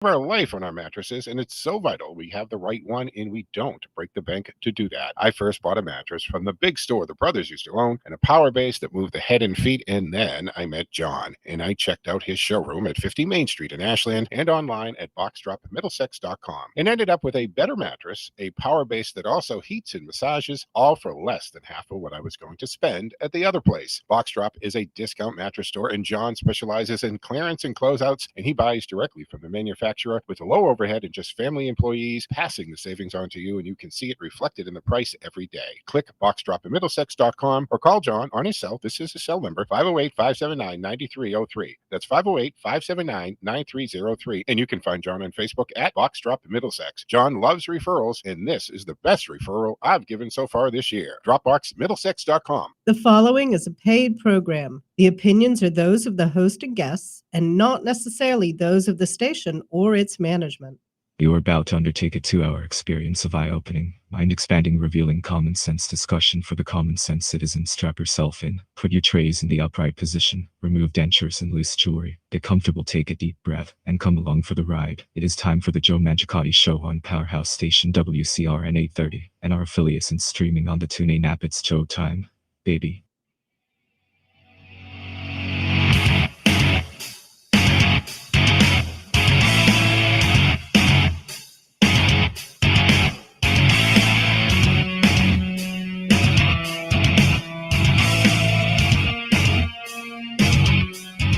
our life on our mattresses, and it's so vital we have the right one and we don't break the bank to do that. I first bought a mattress from the big store the brothers used to own and a power base that moved the head and feet, and then I met John and I checked out his showroom at 50 Main Street in Ashland and online at boxdropmiddlesex.com and ended up with a better mattress, a power base that also heats and massages, all for less than half of what I was going to spend at the other place. Boxdrop is a discount mattress store, and John specializes in clearance and closeouts, and he buys directly from the manufacturer with a low overhead and just family employees, passing the savings on to you, and you can see it reflected in the price every day. Click boxdropmiddlesex.com or call John on his cell. This is his cell number, 508-579-9303. That's 508-579-9303. And you can find John on Facebook at Boxdrop Middlesex. John loves referrals, and this is the best referral I've given so far this year. Dropboxmiddlesex.com. The following is a paid program. The opinions are those of the host and guests and not necessarily those of the station or its management. You are about to undertake a 2-hour experience of eye-opening, mind-expanding, revealing common sense discussion for the common sense citizen. Strap yourself in, put your trays in the upright position, remove dentures and loose jewelry, get comfortable, take a deep breath, and come along for the ride. It is time for the Joe Mangiacotti Show on Powerhouse Station WCRN 830, and our affiliates and streaming on the TuneIn app. It's Joe time, baby.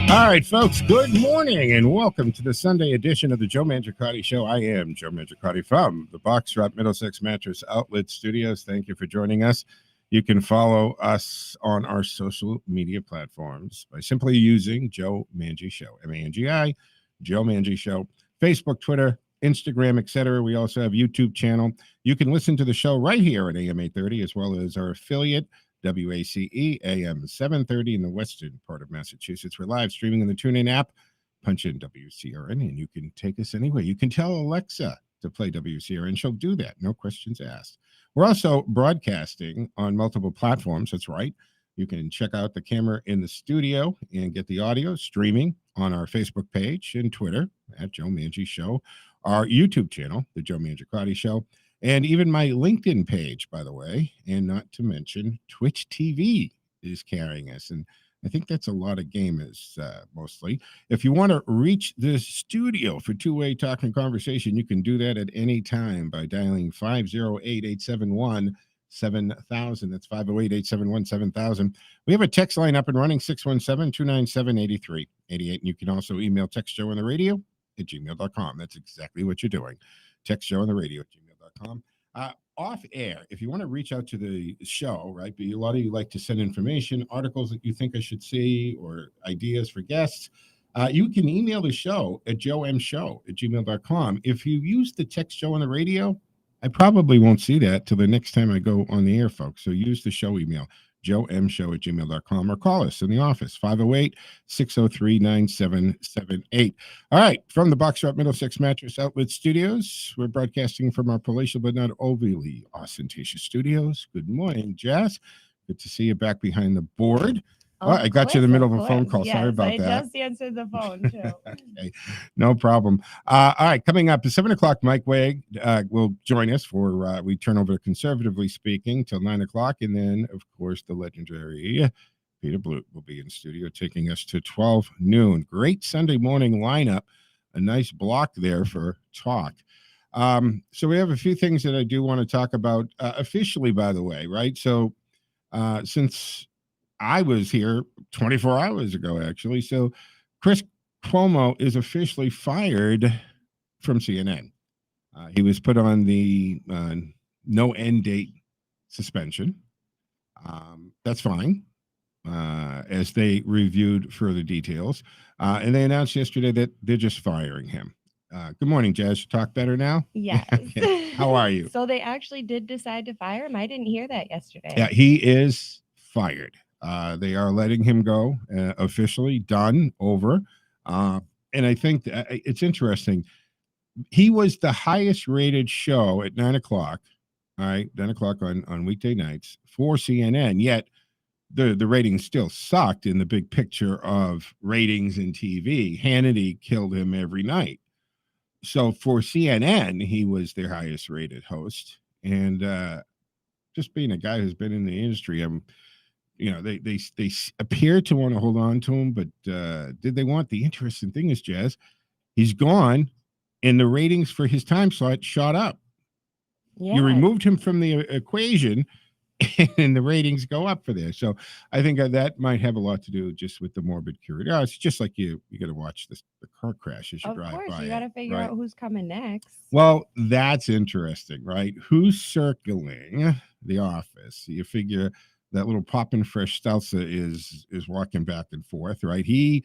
All right, folks, good morning and welcome to the Sunday edition of the Joe Mangiacotti Show. I am Joe Mangiacotti from the Boxdrop Middlesex Mattress Outlet Studios. Thank you for joining us. You can follow us on our social media platforms by simply using Joe Mangi Show, M-A-N-G-I, Joe Mangi Show, Facebook, Twitter, Instagram, etc. We also have a YouTube channel. You can listen to the show right here at AM 830 as well as our affiliate, WACE AM 730 in the western part of Massachusetts. We're live streaming in the TuneIn app. Punch in WCRN and you can take us anywhere. You can tell Alexa to play WCRN. She'll do that. No questions asked. We're also broadcasting on multiple platforms. That's right. You can check out the camera in the studio and get the audio streaming on our Facebook page and Twitter at Joe Mangi Show, our YouTube channel, The Joe Mangiacotti Show, and even my LinkedIn page, by the way, and not to mention Twitch TV is carrying us. And I think that's a lot of gamers, mostly. If you want to reach the studio for two-way talk and conversation, you can do that at any time by dialing 508-871-7000. That's 508-871-7000. We have a text line up and running, 617-297-8388. And you can also email textjoeontheradio@gmail.com. That's exactly what you're doing. Text Joe on the radio at gmail.com. Off air, if you want to reach out to the show, right? But a lot of you like to send information, articles that you think I should see, or ideas for guests. You can email the show at joemshow@gmail.com. If you use the Text Joe on the radio, I probably won't see that till the next time I go on the air, folks. So use the show email, joemshow@gmail.com, or call us in the office, 508-603-9778. All right, from the Boxdrop Middlesex Mattress Outlet Studios, we're broadcasting from our palatial but not overly ostentatious studios. Good morning, Jess. Good to see you back behind the board. I got you in the middle of a phone call. Yes, Sorry about that. I just answered the phone, too. Okay, no problem. All right, coming up at 7 o'clock, Mike Wag will join us for, we turn over to Conservatively Speaking till 9 o'clock. And then, of course, the legendary Peter Blute will be in studio taking us to 12 noon. Great Sunday morning lineup. A nice block there for talk. So we have a few things that I do want to talk about officially, by the way, right? So since I was here 24 hours ago, actually. So Chris Cuomo is officially fired from CNN. He was put on the no end date suspension. That's fine, as they reviewed further details. And they announced yesterday that they're just firing him. Good morning, Jazz. You talk better now? Yes. Okay. How are you? So they actually did decide to fire him? I didn't hear that yesterday. Yeah, he is fired. They are letting him go, officially done, over. And I think it's interesting. He was the highest rated show at 9 o'clock, all right, 9 o'clock on weekday nights for CNN, yet the ratings still sucked in the big picture of ratings in TV. Hannity killed him every night. So for CNN, he was their highest rated host. And just being a guy who's been in the industry, they appear to want to hold on to him, but did they want? The interesting thing is, Jazz, he's gone, and the ratings for his time slot shot up. Yeah. You removed him from the equation, and the ratings go up for this. So I think that might have a lot to do just with the morbid curiosity. It's just like you got to watch the car crash as you Of drive course, by. you got to figure out who's coming next. Well, that's interesting, right? Who's circling the office? You figure that little poppin' fresh Stelza is walking back and forth, right? He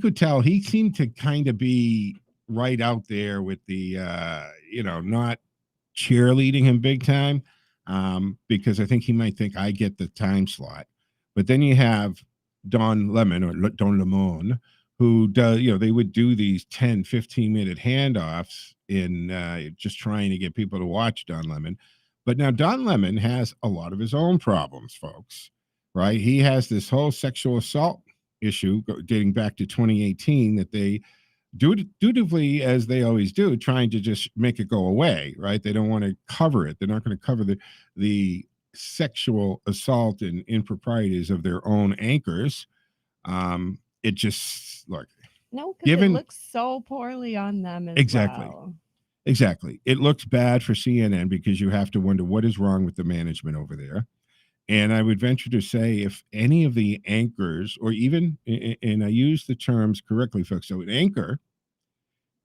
could tell. He seemed to kind of be right out there with the not cheerleading him big time, because I think he might think I get the time slot. But then you have Don Lemon or Don Lemon, who does, they would do these 10, 15-minute handoffs in just trying to get people to watch Don Lemon. But now Don Lemon has a lot of his own problems, folks, right? He has this whole sexual assault issue dating back to 2018 that they dutifully, as they always do, trying to just make it go away, right? They don't want to cover it. They're not going to cover the sexual assault and improprieties of their own anchors. It just no, because it looks so poorly on them as well. Exactly. It looks bad for CNN because you have to wonder what is wrong with the management over there. And I would venture to say if any of the anchors, or even, and I use the terms correctly, folks, so an anchor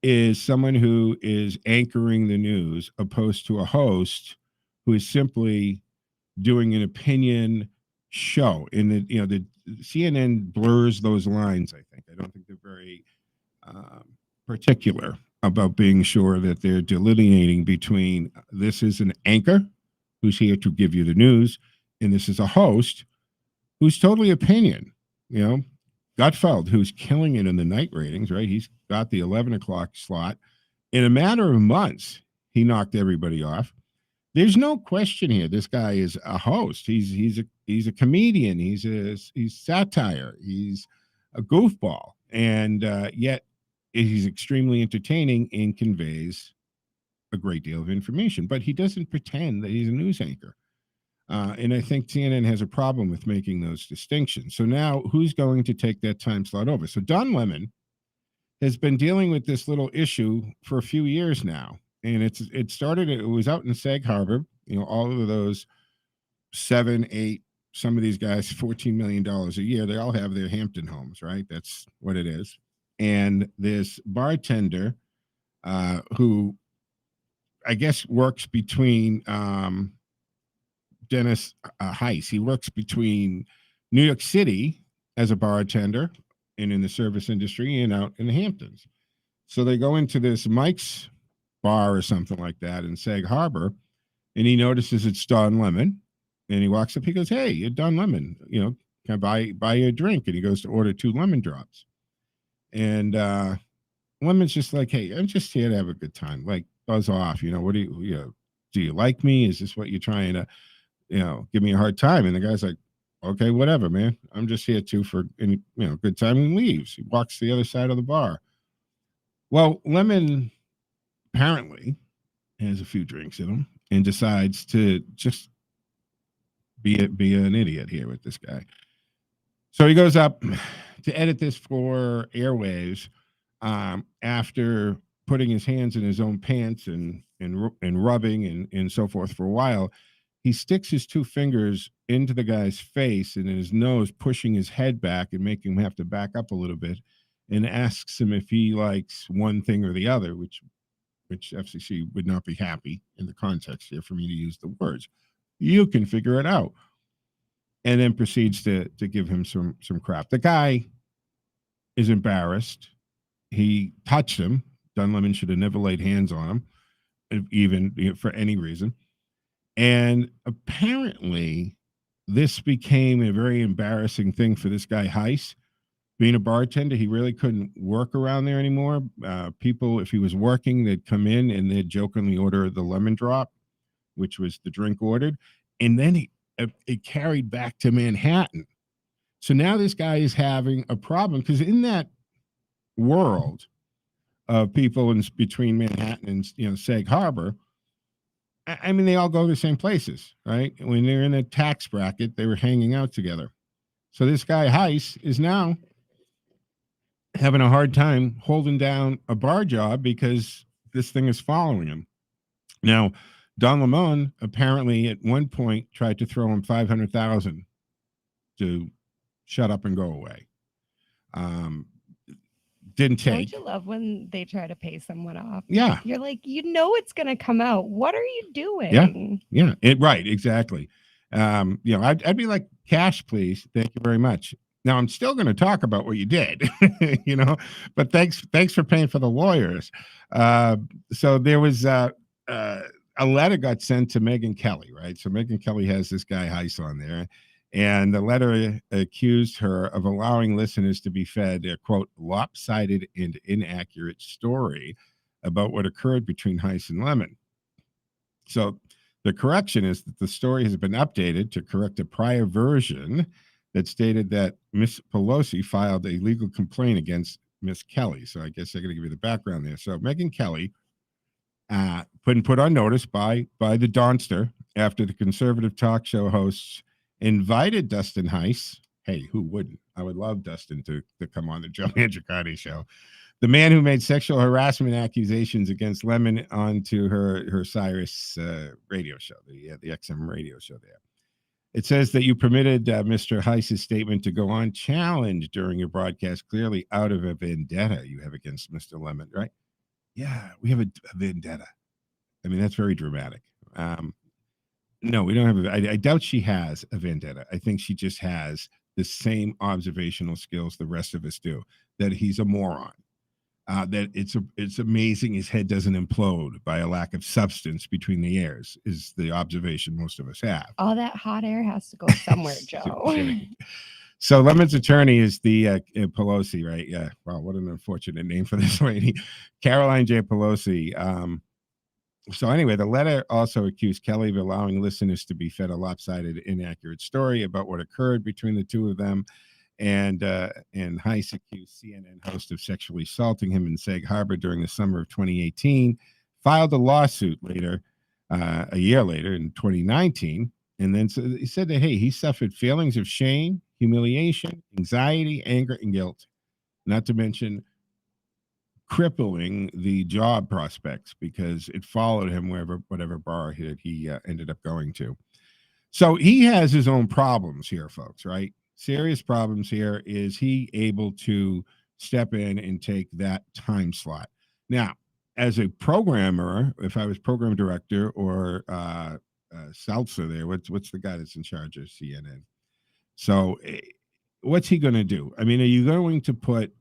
is someone who is anchoring the news opposed to a host who is simply doing an opinion show. In the CNN blurs those lines, I think. I don't think they're very particular about being sure that they're delineating between this is an anchor who's here to give you the news, and this is a host who's totally opinion. Gutfeld, who's killing it in the night ratings, right? He's got the 11 o'clock slot. In a matter of months, he knocked everybody off. There's no question here. This guy is a host. He's a comedian. He's satire. He's a goofball, and yet he's extremely entertaining and conveys a great deal of information. But he doesn't pretend that he's a news anchor. And I think CNN has a problem with making those distinctions. So now who's going to take that time slot over? So Don Lemon has been dealing with this little issue for a few years now. And it was out in Sag Harbor, all of those 7, 8, some of these guys, $14 million a year, they all have their Hampton homes, right? That's what it is. And this bartender who I guess works between Dennis Heiss. He works between New York City as a bartender and in the service industry and out in the Hamptons. So they go into this Mike's bar or something like that in Sag Harbor, and he notices it's Don Lemon, and he walks up. He goes, "Hey, you're Don Lemon. Can I buy you a drink?" And he goes to order 2 lemon drops. And Lemon's just like, "Hey, I'm just here to have a good time. Like, buzz off. What do do you like me? Is this what you're trying to give me a hard time?" And the guy's like, "Okay, whatever, man. I'm just here for any, good time," and leaves. He walks to the other side of the bar. Well, Lemon apparently has a few drinks in him and decides to just be an idiot here with this guy. So he goes up to edit this for airwaves after putting his hands in his own pants and rubbing and so forth for a while. He sticks his 2 fingers into the guy's face and in his nose, pushing his head back and making him have to back up a little bit, and asks him if he likes one thing or the other, which FCC would not be happy in the context here for me to use the words. You can figure it out. And then proceeds to give him some crap. The guy is embarrassed. He touched him. Don Lemon should have never laid hands on him, even for any reason. And apparently, this became a very embarrassing thing for this guy, Heiss. Being a bartender, he really couldn't work around there anymore. People, if he was working, they'd come in and they'd jokingly order the lemon drop, which was the drink ordered. And then it carried back to Manhattan. So now this guy is having a problem because in that world of people between Manhattan and Sag Harbor. I mean, they all go to the same places, right? When they're in a tax bracket, they were hanging out together. So this guy Heiss is now having a hard time holding down a bar job because this thing is following him. Now, Don Lemon apparently at one point tried to throw him $500,000 to shut up and go away. Didn't take. Don't you love when they try to pay someone off? Yeah. You're like, it's going to come out. What are you doing? Yeah. Right. Exactly. I'd be like, cash, please. Thank you very much. Now I'm still going to talk about what you did, but thanks for paying for the lawyers. So there was a letter got sent to Megyn Kelly, right? So Megyn Kelly has this guy Heiss on there, and the letter accused her of allowing listeners to be fed a, quote, lopsided and inaccurate story about what occurred between Heiss and Lemon. So the correction is that the story has been updated to correct a prior version that stated that Miss Pelosi filed a legal complaint against Miss Kelly. So I guess I got to give you the background there. So Megyn Kelly put on notice by the Donster after the conservative talk show hosts invited Dustin Heiss. Hey, who wouldn't? I would love Dustin to come on the Joe Mangiacotti show. The man who made sexual harassment accusations against Lemon onto her Cyrus radio show, the XM radio show there. It says that you permitted Mr. Heiss's statement to go unchallenged during your broadcast, clearly out of a vendetta you have against Mr. Lemon, right? Yeah, we have a vendetta. I mean, that's very dramatic. No, we don't have I doubt she has a vendetta. I think she just has the same observational skills the rest of us do, that he's a moron. That it's amazing his head doesn't implode by a lack of substance between the ears is the observation most of us have. All that hot air has to go somewhere, Joe. So Lemon's attorney is the Pelosi, right? Yeah. Wow, what an unfortunate name for this lady, Caroline J. Pelosi. So anyway, the letter also accused Kelly of allowing listeners to be fed a lopsided, inaccurate story about what occurred between the two of them. And Heiss accused CNN host of sexually assaulting him in Sag Harbor during the summer of 2018, filed a lawsuit later, a year later in 2019. And then so he said that, hey, he suffered feelings of shame, humiliation, anxiety, anger, and guilt, not to mention crippling the job prospects because it followed him whatever bar he ended up going to. So he has his own problems here, folks, right? Serious problems here. Is he able to step in and take that time slot? Now, as a programmer, if I was program director or Seltzer there, what's the guy that's in charge of CNN? So what's he going to do? I mean, are you going to put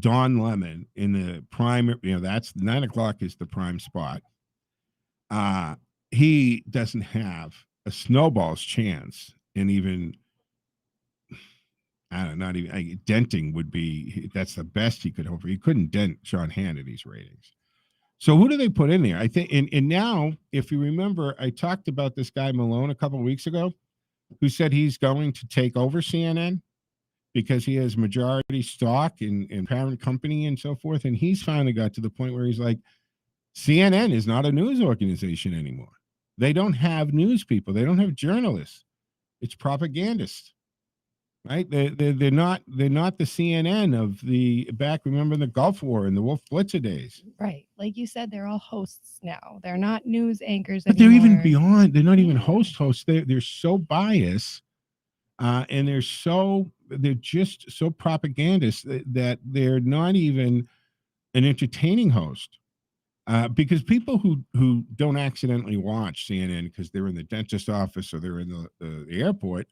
Don Lemon in the prime? That's 9 o'clock is the prime spot. He doesn't have a snowball's chance, and even I don't know, not even denting would be, that's the best he could hope for. He couldn't dent Sean Hannity's ratings. So who do they put in there? I think, and now, if you remember, I talked about this guy Malone a couple of weeks ago, who said he's going to take over CNN because he has majority stock in parent company and so forth. And he's finally got to the point where he's like, CNN is not a news organization anymore. They don't have news people. They don't have journalists. It's propagandists. Right, they're not the CNN of the back. Remember the Gulf War and the Wolf Blitzer days. Right, like you said, they're all hosts now. They're not news anchors but anymore. They're even beyond. They're not even hosts. They're so biased, and they're just so propagandist that they're not even an entertaining host. Because people who don't accidentally watch CNN because they're in the dentist office or they're in the airport.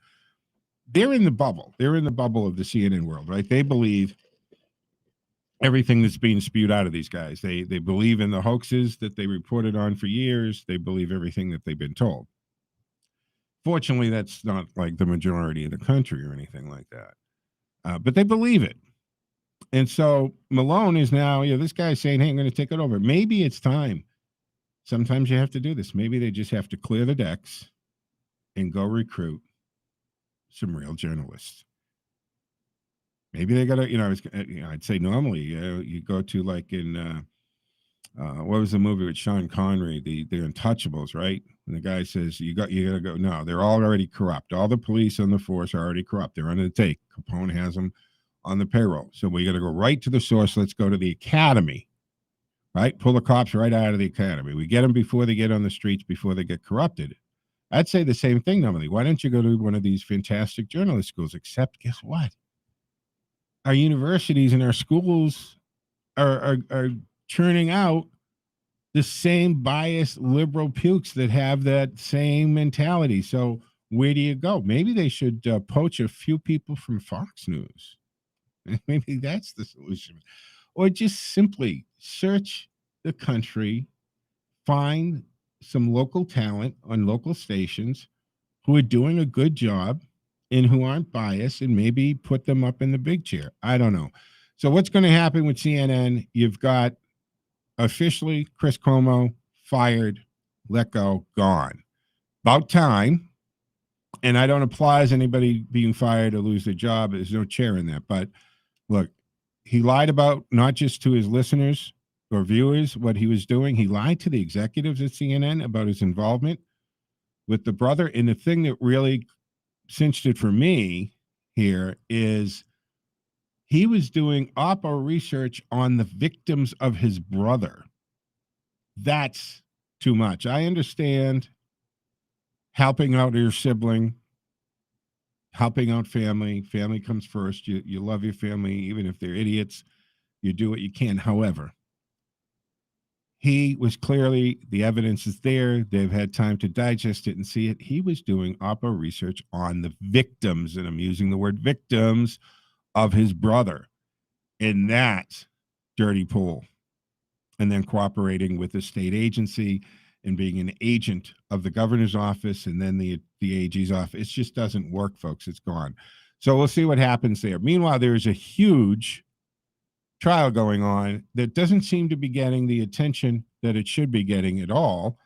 They're in the bubble. They're in the bubble of the CNN world, right? They believe everything that's being spewed out of these guys. They believe in the hoaxes that they reported on for years. They believe everything that they've been told. Fortunately, that's not like the majority of the country or anything like that. But they believe it. And so Malone is now, this guy's saying, hey, I'm going to take it over. Maybe it's time. Sometimes you have to do this. Maybe they just have to clear the decks and go recruit some real journalists. Maybe they got to, I'd say normally you go to like in, what was the movie with Sean Connery, the Untouchables, right? And the guy says, you got to go. No, they're all already corrupt. All the police on the force are already corrupt. They're under the take. Capone has them on the payroll. So we got to go right to the source. Let's go to the academy, right? Pull the cops right out of the academy. We get them before they get on the streets, before they get corrupted. I'd say the same thing, normally. Why don't you go to one of these fantastic journalist schools? Except, guess what? Our universities and our schools are churning out the same biased liberal pukes that have that same mentality. So where do you go? Maybe they should poach a few people from Fox News. Maybe that's the solution. Or just simply search the country, find some local talent on local stations who are doing a good job and who aren't biased, and maybe put them up in the big chair. I don't know. So what's going to happen with CNN? You've got officially Chris Cuomo fired, let go, gone. About time. And I don't applaud anybody being fired or lose their job. There's no chair in that. But look, he lied about not just to his listeners or viewers what he was doing. He lied to the executives at CNN about his involvement with the brother. And the thing that really cinched it for me here is he was doing Oppo research on the victims of his brother. That's too much. I understand helping out your sibling, helping out family. Family comes first. You love your family, even if they're idiots. You do what you can. However, he was clearly, the evidence is there. They've had time to digest it and see it. He was doing Oppo research on the victims, and I'm using the word victims, of his brother in that dirty pool. And then cooperating with the state agency and being an agent of the governor's office and then the AG's office. It just doesn't work, folks. It's gone. So we'll see what happens there. Meanwhile, there is a huge trial going on that doesn't seem to be getting the attention that it should be getting at all.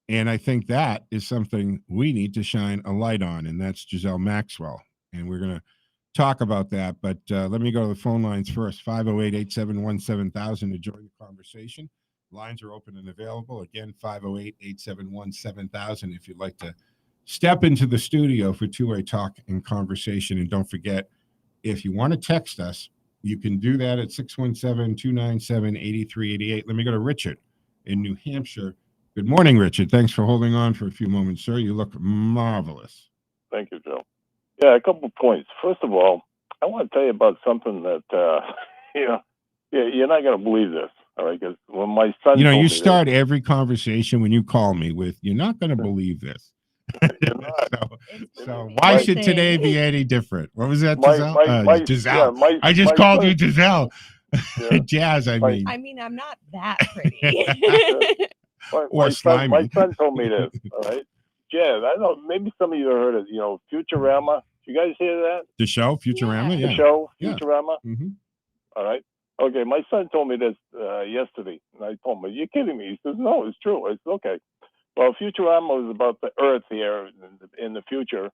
And I think that is something we need to shine a light on, and that's Giselle Maxwell. And we're going to talk about that. But let me go to the phone lines first. 508-871-7000 to join the conversation. Lines are open and available. Again, 508-871-7000 if you'd like to step into the studio for two-way talk and conversation. And don't forget, if you want to text us, you can do that at 617-297-8388. Let me go to Richard in New Hampshire. Good morning, Richard. Thanks for holding on for a few moments, sir. You look marvelous. Thank you, Joe. Yeah, a couple of points. First of all, I want to tell you about something that, you're not going to believe this, all right? Because when my son told you me start every conversation when you call me with, you're not going to believe this. You're not. So why should today be any different? What was that, Giselle? Giselle. Yeah, I just called you Giselle. Yeah. Jazz, I mean. I mean, I'm not that pretty. Or slimy. My son told me this, all right? Jazz, I know, maybe some of you have heard of, Futurama. You guys hear that? The show, Futurama? Yeah. The show, Yeah. Futurama? Mm-hmm. All right. Okay, my son told me this yesterday, and I told him, "Are you kidding me?" He says, "No, it's true." It's okay. Well, Futurama was about the Earth here in the future,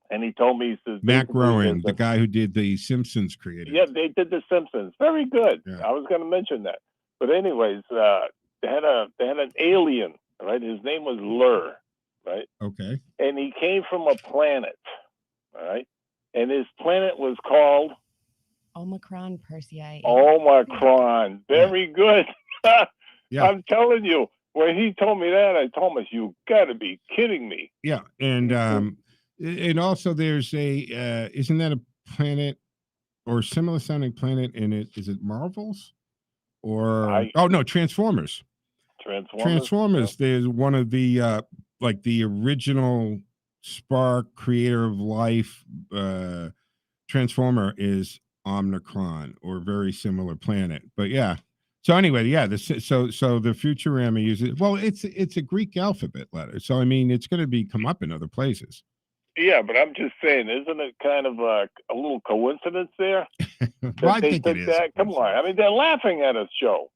and he told me, he says, Matt Groening, the guy who did the Simpsons created. Yeah, they did the Simpsons. Very good. Yeah. I was going to mention that, but anyways, they had an alien. Right, his name was Lur. Right. Okay. And he came from a planet. All right, and his planet was called Omicron Persei. Omicron. Very good. Yeah. I'm telling you, when he told me that, I told him, "You got to be kidding me." Yeah, and also there's a isn't that a planet or similar sounding planet in it? Is it Marvels or Transformers? Transformers. Yeah. There's one of the like the original spark creator of life Transformer is Omicron or very similar planet. But yeah. So anyway, yeah, so the Futurama uses, well, it's a Greek alphabet letter. So I mean, it's going to come up in other places. Yeah, but I'm just saying, isn't it kind of a little coincidence there? Well, I think it is. That? Come on, I mean, they're laughing at us, Joe.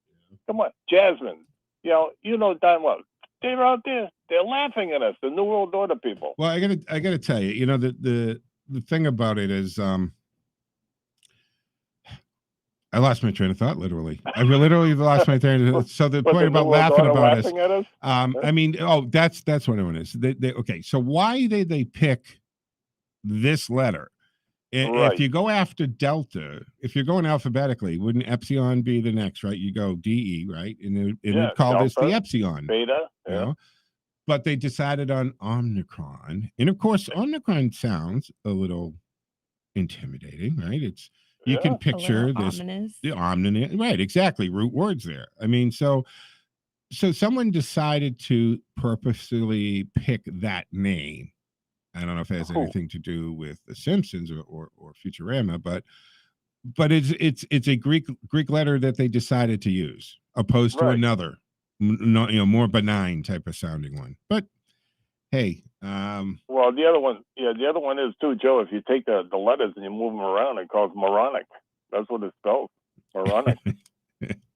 Come on, Jasmine. You know darn well. They're out there. They're laughing at us, the New World Order people. Well, I gotta tell you, the thing about it is, I lost my train of thought, literally. I literally lost my train of thought. So the But point they about were laughing all about us, laughing at us. I mean, that's what I want is. Okay, so why did they pick this letter? Right. If you go after Delta, if you're going alphabetically, wouldn't Epsilon be the next, right? You go DE, right? And it'd call this the Delta, Epsilon, Beta. you Yeah. know? But they decided on Omicron. And of course, Omicron sounds a little intimidating, right? You can Yeah. picture this, Ominous. the ominous, right? Exactly, root words there. I mean, so someone decided to purposely pick that name. I don't know if it has anything to do with The Simpsons or Futurama, but it's a Greek letter that they decided to use, opposed to Right. another, more benign type of sounding one. But hey, Well, the other one is too, Joe. If you take the letters and you move them around, it calls moronic. That's what it spells. Moronic.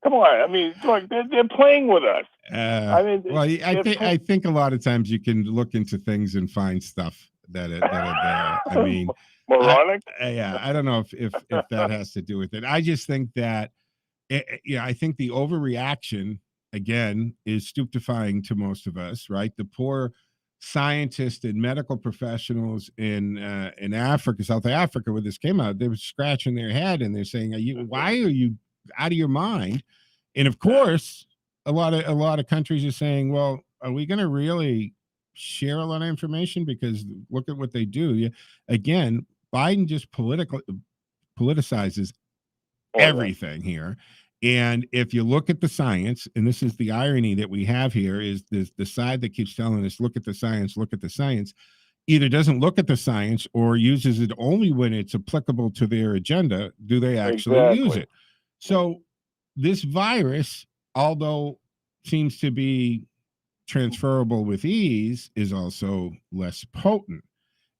Come on, I mean, look, they're playing with us. I mean, well, I think a lot of times you can look into things and find stuff that are there. I mean, moronic. I don't know if that has to do with it. I just think that, I think the overreaction again is stupefying to most of us, right? The poor scientists and medical professionals in Africa, South Africa, where this came out, they were scratching their head and they're saying, why are you out of your mind? And of course, a lot of countries are saying, well, are we going to really share a lot of information? Because look at what they do. Again, Biden just politicizes everything here. And if you look at the science, and this is the irony that we have here, is the side that keeps telling us, look at the science, either doesn't look at the science or uses it only when it's applicable to their agenda. Do they actually use it? So this virus, although seems to be transferable with ease, is also less potent.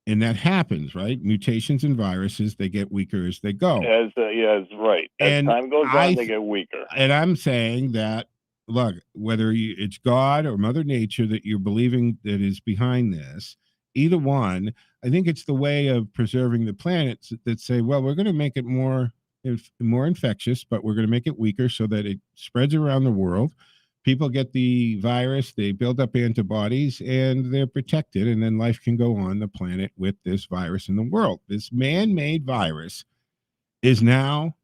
And that happens, right? Mutations in viruses, they get weaker as they go. Yes, right. As time goes on, they get weaker. And I'm saying that, look, whether it's God or Mother Nature that you're believing that is behind this, either one, I think it's the way of preserving the planet that say, well, we're going to make it more infectious, but we're going to make it weaker so that it spreads around the world. People get the virus, they build up antibodies, and they're protected, and then life can go on the planet with this virus in the world. This man-made virus is now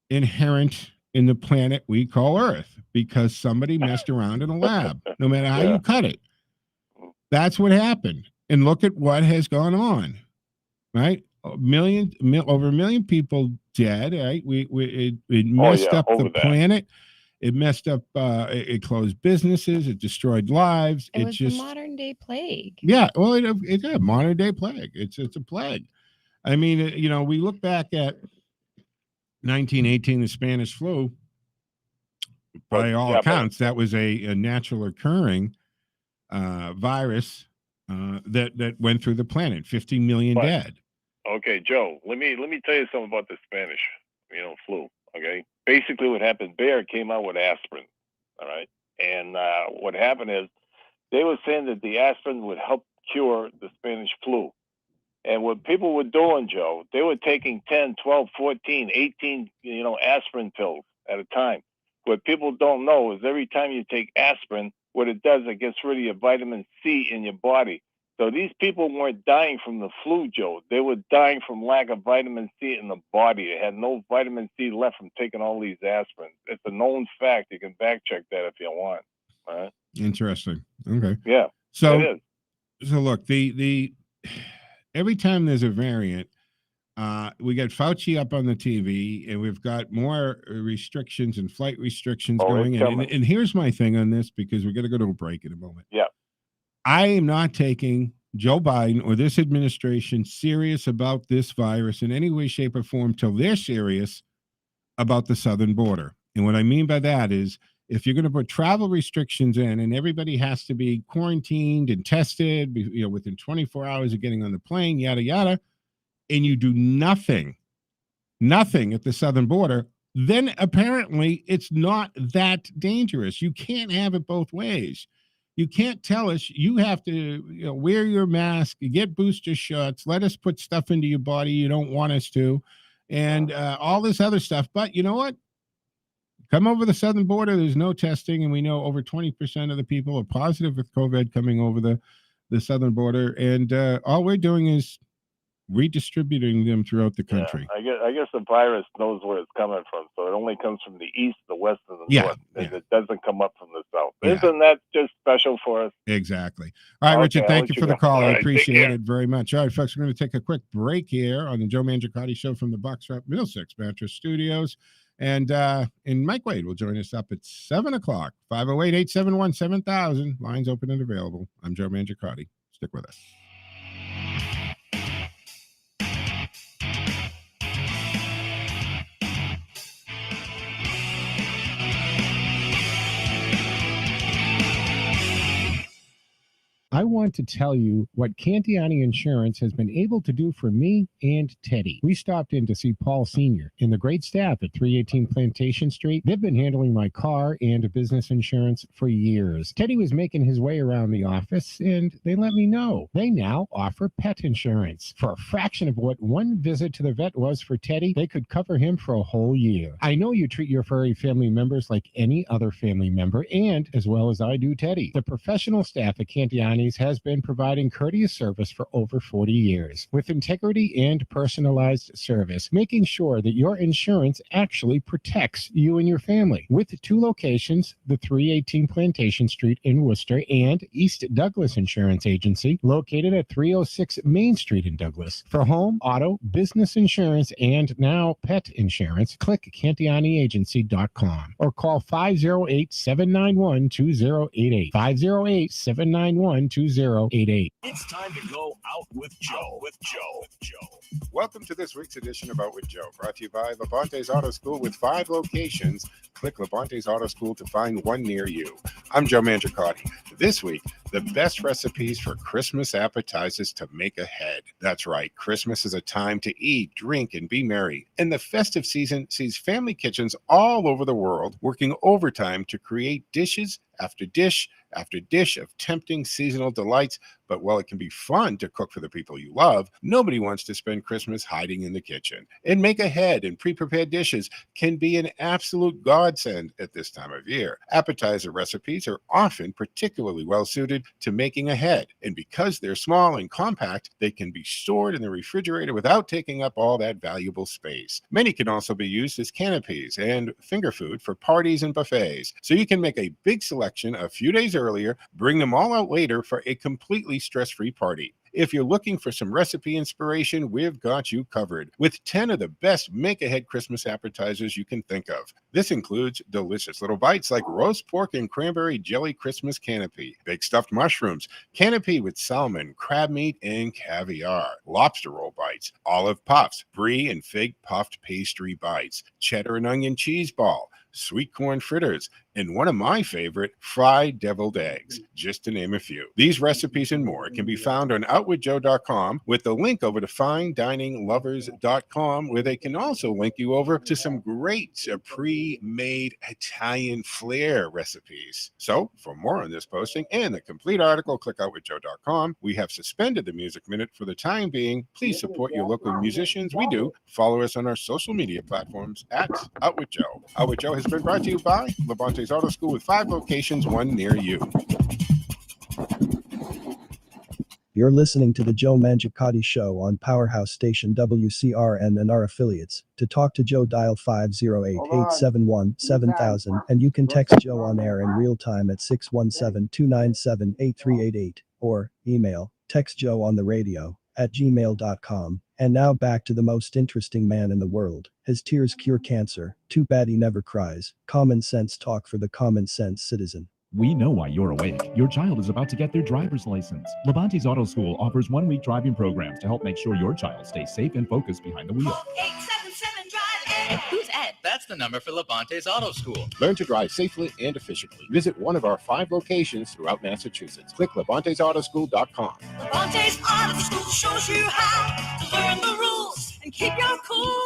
inherent in the planet we call Earth because somebody messed around in a lab, no matter how you cut it. That's what happened. And look at what has gone on, right? Over a million people dead, right? It messed up the planet. It messed up, it closed businesses, it destroyed lives. It was just a modern day plague. Yeah, well, it's a modern day plague. It's a plague. I mean, we look back at 1918, the Spanish flu. By all accounts, that was a natural occurring virus that went through the planet. 50 million dead. Okay, Joe, let me tell you something about the Spanish, flu. Okay, basically what happened, Bayer came out with aspirin. All right, and what happened is they were saying that the aspirin would help cure the Spanish flu. And what people were doing, Joe, they were taking 10, 12, 14, 18, aspirin pills at a time. What people don't know is every time you take aspirin, what it does, it gets rid of your vitamin C in your body. So these people weren't dying from the flu, Joe. They were dying from lack of vitamin C in the body. They had no vitamin C left from taking all these aspirins. It's a known fact. You can back check that if you want. All right? Interesting. Okay. Yeah. So, it is. So look, the every time there's a variant, we get Fauci up on the TV, and we've got more restrictions and flight restrictions going in. And here's my thing on this, because we're going to go to a break in a moment. Yeah. I am not taking Joe Biden or this administration serious about this virus in any way, shape, or form till they're serious about the southern border. And what I mean by that is, if you're going to put travel restrictions in and everybody has to be quarantined and tested, within 24 hours of getting on the plane, yada, yada, and you do nothing at the southern border, then apparently it's not that dangerous. You can't have it both ways. You can't tell us you have to wear your mask, get booster shots, let us put stuff into your body you don't want us to, and all this other stuff. But you know what? Come over the southern border, there's no testing, and we know over 20% of the people are positive with COVID coming over the southern border. And all we're doing is redistributing them throughout the country. Yeah, I guess the virus knows where it's coming from, so it only comes from the east, the west, and the north, and it doesn't come up from the south. Isn't that just special for us? Exactly. All right, Richard, thank you for the call. I appreciate it very much. All right, folks, we're going to take a quick break here on the Joe Mangiacotti Show from the Boxtrap Middlesex Mattress Studios. And Mike Wade will join us up at 7 o'clock, 508-871-7000. Lines open and available. I'm Joe Mangiacotti. Stick with us. I want to tell you what Cantiani Insurance has been able to do for me and Teddy. We stopped in to see Paul Sr. and the great staff at 318 Plantation Street. They've been handling my car and business insurance for years. Teddy was making his way around the office, and they let me know. They now offer pet insurance. For a fraction of what one visit to the vet was for Teddy, they could cover him for a whole year. I know you treat your furry family members like any other family member, and as well as I do Teddy. The professional staff at Cantiani has been providing courteous service for over 40 years with integrity and personalized service, making sure that your insurance actually protects you and your family. With 2 locations, the 318 Plantation Street in Worcester and East Douglas Insurance Agency, located at 306 Main Street in Douglas. For home, auto, business insurance, and now pet insurance, click CantianiAgency.com or call 508-791-2088. 508-791-2088. It's time to go out with Joe. Welcome to this week's edition of Out with Joe, brought to you by Levante's Auto School with 5 locations. Click Levante's Auto School to find one near you. I'm Joe Mangiacotti. This week, the best recipes for Christmas appetizers to make ahead. That's right, Christmas is a time to eat, drink, and be merry. And the festive season sees family kitchens all over the world working overtime to create dishes after dish after dish of tempting seasonal delights. But while it can be fun to cook for the people you love, nobody wants to spend Christmas hiding in the kitchen. And make ahead and pre-prepared dishes can be an absolute godsend at this time of year. Appetizer recipes are often particularly well suited to making ahead. And because they're small and compact, they can be stored in the refrigerator without taking up all that valuable space. Many can also be used as canapes and finger food for parties and buffets. So you can make a big selection a few days earlier, bring them all out later for a completely stress-free party. If you're looking for some recipe inspiration, we've got you covered with 10 of the best make-ahead Christmas appetizers you can think of. This includes delicious little bites like roast pork and cranberry jelly Christmas canapé, baked stuffed mushrooms, canapé with salmon, crab meat, and caviar, lobster roll bites, olive puffs, brie and fig puffed pastry bites, cheddar and onion cheese ball, sweet corn fritters, and one of my favorite, fried deviled eggs, just to name a few. These recipes and more can be found on outwithjoe.com with the link over to finedininglovers.com, where they can also link you over to some great pre-made Italian flair recipes. So for more on this posting and the complete article, click outwithjoe.com. We have suspended the Music Minute for the time being. Please support your local musicians. We do. Follow us on our social media platforms at Out with Joe. Out with Joe has been brought to you by Levante's Auto School with 5 locations, one near you. You're listening to the Joe Mangiacotti Show on Powerhouse Station WCRN and our affiliates. To talk to Joe, dial 508-871-7000, and you can text Joe on air in real time at 617-297-8388 or email textjoeontheradio@gmail.com. And now back to the most interesting man in the world. His tears cure cancer. Too bad he never cries. Common sense talk for the common sense citizen. We know why you're awake. Your child is about to get their driver's license. Levante's Auto School offers 1-week driving programs to help make sure your child stays safe and focused behind the wheel. 877 drive Ed. Who's Ed? That's the number for Levante's Auto School. Learn to drive safely and efficiently. Visit one of our 5 locations throughout Massachusetts. Click Levante'sAutoschool.com. Levante's Auto School shows you how to learn the rules and keep your cool.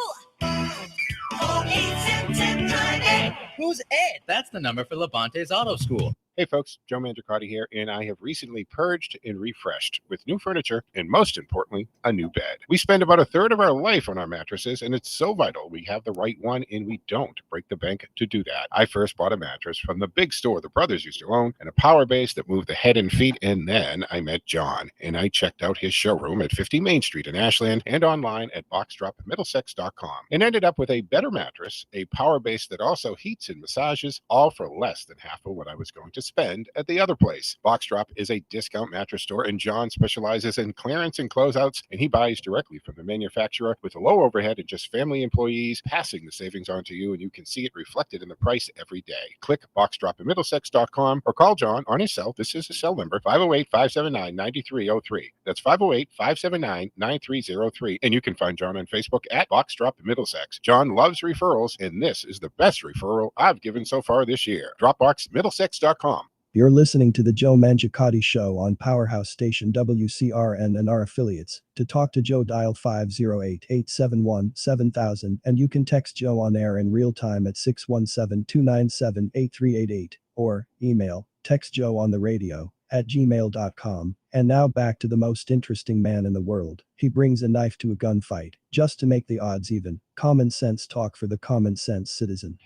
877 drive Ed. Who's Ed? That's the number for Levante's Auto School. Hey folks, Joe Mangiacotti here, and I have recently purged and refreshed with new furniture and, most importantly, a new bed. We spend about a third of our life on our mattresses, and it's so vital we have the right one, and we don't break the bank to do that. I first bought a mattress from the big store the brothers used to own, and a power base that moved the head and feet, and then I met John, and I checked out his showroom at 50 Main Street in Ashland and online at boxdropmiddlesex.com, and ended up with a better mattress, a power base that also heats and massages, all for less than half of what I was going to spend at the other place. Boxdrop is a discount mattress store, and John specializes in clearance and closeouts, and he buys directly from the manufacturer with a low overhead and just family employees, passing the savings on to you, and you can see it reflected in the price every day. Click boxdropmiddlesex.com or call John on his cell. This is his cell number, 508-579-9303. That's 508-579-9303. And you can find John on Facebook at Boxdrop Middlesex. John loves referrals, and this is the best referral I've given so far this year. Dropboxmiddlesex.com. You're listening to the Joe Mangiacotti Show on Powerhouse Station WCRN and our affiliates. To talk to Joe, dial 508-871-7000, and you can text Joe on air in real time at 617-297-8388, or email textjoe on the radio at gmail.com. And now back to the most interesting man in the world. He brings a knife to a gunfight just to make the odds even. Common sense talk for the common sense citizen.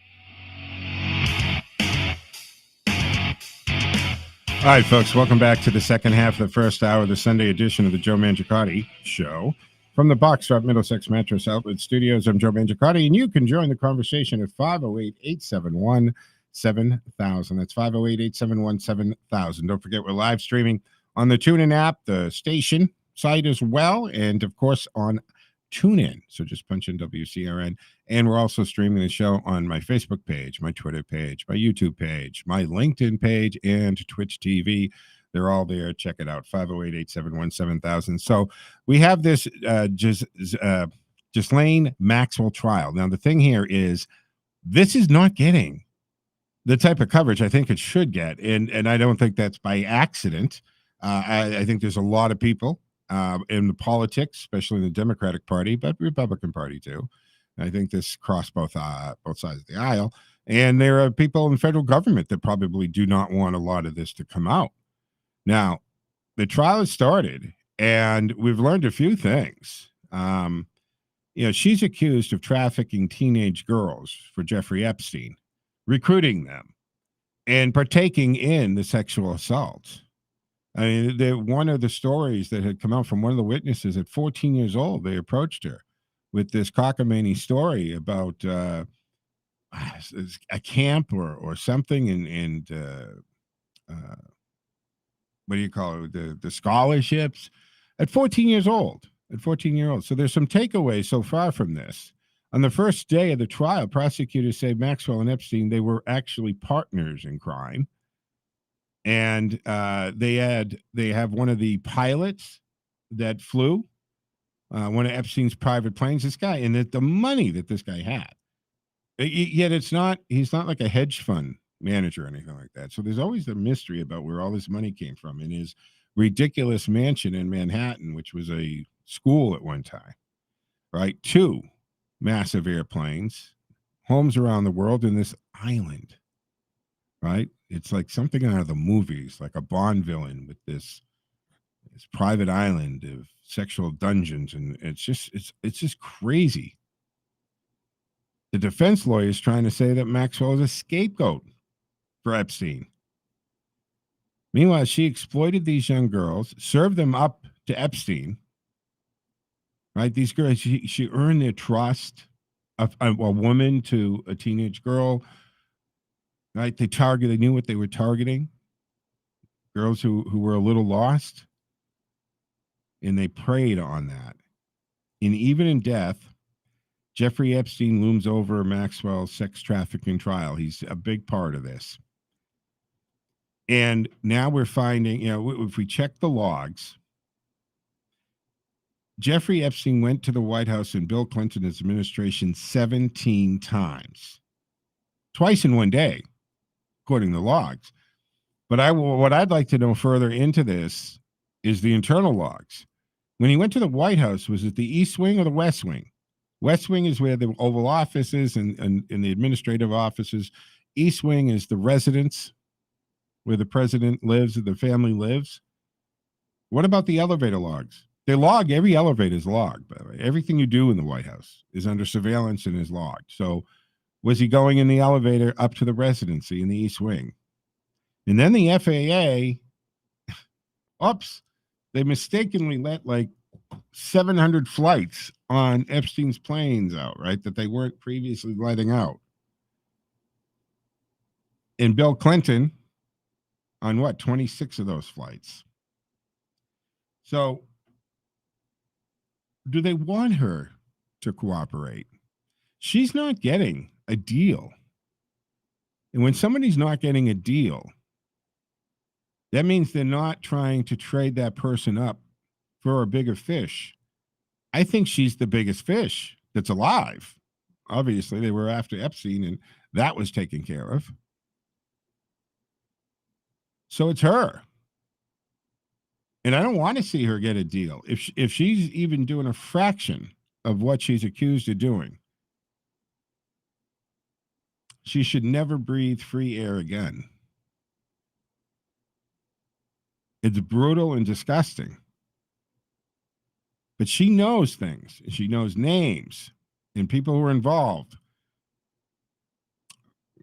All right, folks, welcome back to the second half of the first hour of the Sunday edition of the Joe Mangiacotti Show. From the Boxdrop Middlesex Mattress Outlet Studios, I'm Joe Mangiacotti, and you can join the conversation at 508-871-7000. That's 508-871-7000. Don't forget, we're live streaming on the TuneIn app, the station site as well, and, of course, on TuneIn. So just punch in WCRN. And we're also streaming the show on my Facebook page, my Twitter page, my YouTube page, my LinkedIn page, and Twitch TV. They're all there. Check it out, 508-871-7000. So we have this Ghislaine Maxwell trial. Now, the thing here is this is not getting the type of coverage I think it should get. And I don't think that's by accident. I think there's a lot of people in the politics, especially in the Democratic Party, but Republican Party too. I think this crossed both sides of the aisle. And there are people in the federal government that probably do not want a lot of this to come out. Now, the trial has started, and we've learned a few things. She's accused of trafficking teenage girls for Jeffrey Epstein, recruiting them, and partaking in the sexual assault. I mean, one of the stories that had come out from one of the witnesses at 14 years old, they approached her with this cockamamie story about a camp or something, and what do you call it? The scholarships at 14 years old. So there's some takeaways so far from this. On the first day of the trial, prosecutors say Maxwell and Epstein, they were actually partners in crime. And they have one of the pilots that flew one of Epstein's private planes. This guy, and the money that this guy had. Yet he's not like a hedge fund manager or anything like that. So there's always a mystery about where all this money came from in his ridiculous mansion in Manhattan, which was a school at one time. Right, 2 massive airplanes, homes around the world, in this island. Right. It's like something out of the movies, like a Bond villain with this private island of sexual dungeons, and it's just crazy. The defense lawyer is trying to say that Maxwell is a scapegoat for Epstein. Meanwhile, she exploited these young girls, served them up to Epstein. Right, these girls, she earned their trust. A woman to a teenage girl. Right, they knew what they were targeting. Girls who were a little lost, and they preyed on that. And even in death, Jeffrey Epstein looms over Maxwell's sex trafficking trial. He's a big part of this. And now we're finding, if we check the logs, Jeffrey Epstein went to the White House in Bill Clinton's administration 17 times, twice in one day, according to logs. But what I'd like to know further into this is the internal logs. When he went to the White House, was it the East Wing or the West Wing? West Wing is where the Oval Office is and the administrative offices. East Wing is the residence, where the president lives or the family lives? What about the elevator logs? They log, every elevator is logged, by the way. Everything you do in the White House is under surveillance and is logged. So was he going in the elevator up to the residency in the East Wing? And then the FAA, oops, they mistakenly let like 700 flights on Epstein's planes out, right? That they weren't previously letting out. And Bill Clinton on what, 26 of those flights. So do they want her to cooperate? She's not getting a deal. And when somebody's not getting a deal, that means they're not trying to trade that person up for a bigger fish. I think she's the biggest fish that's alive. Obviously, they were after Epstein, and that was taken care of. So it's her. And I don't want to see her get a deal. If she's even doing a fraction of what she's accused of doing, she should never breathe free air again. It's brutal and disgusting. But she knows things. She knows names and people who are involved,